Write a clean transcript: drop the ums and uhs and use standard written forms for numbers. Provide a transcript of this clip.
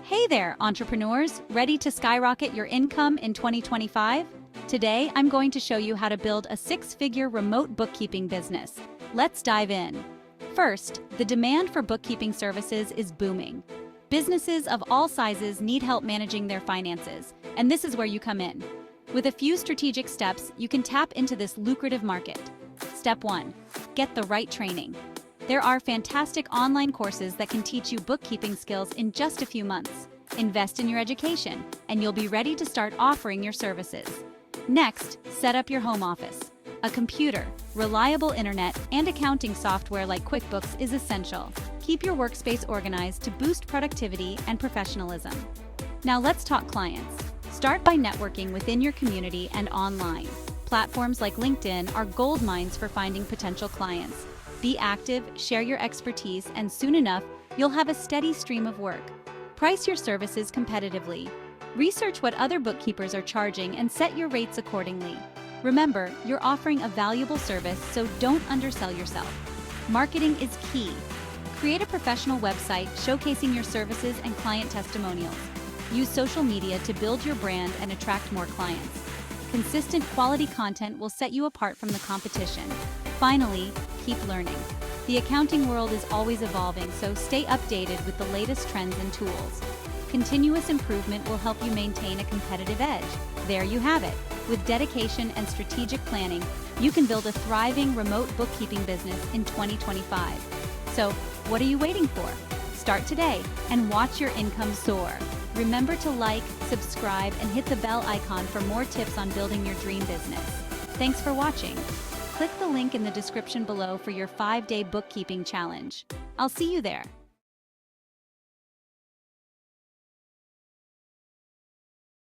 Hey there, entrepreneurs! Ready to skyrocket your income in 2025? Today, I'm going to show you how to build a six-figure remote bookkeeping business. Let's dive in. First, the demand for bookkeeping services is booming. Businesses of all sizes need help managing their finances, and this is where you come in. With a few strategic steps, you can tap into this lucrative market. Step 1. Get the right training. There are fantastic online courses that can teach you bookkeeping skills in just a few months. Invest in your education, and you'll be ready to start offering your services. Next, set up your home office. A computer, reliable internet, and accounting software like QuickBooks is essential. Keep your workspace organized to boost productivity and professionalism. Now let's talk clients. Start by networking within your community and online. Platforms like LinkedIn are gold mines for finding potential clients. Be active, share your expertise, and soon enough, you'll have a steady stream of work. Price your services competitively. Research what other bookkeepers are charging and set your rates accordingly. Remember, you're offering a valuable service, so don't undersell yourself. Marketing is key. Create a professional website showcasing your services and client testimonials. Use social media to build your brand and attract more clients. Consistent quality content will set you apart from the competition. Finally, keep learning. The accounting world is always evolving, so stay updated with the latest trends and tools. Continuous improvement will help you maintain a competitive edge. There you have it. With dedication and strategic planning, you can build a thriving remote bookkeeping business in 2025. So, what are you waiting for? Start today and watch your income soar. Remember to like, subscribe, and hit the bell icon for more tips on building your dream business. Thanks for watching. Click the link in the description below for your 5-day bookkeeping challenge. I'll see you there.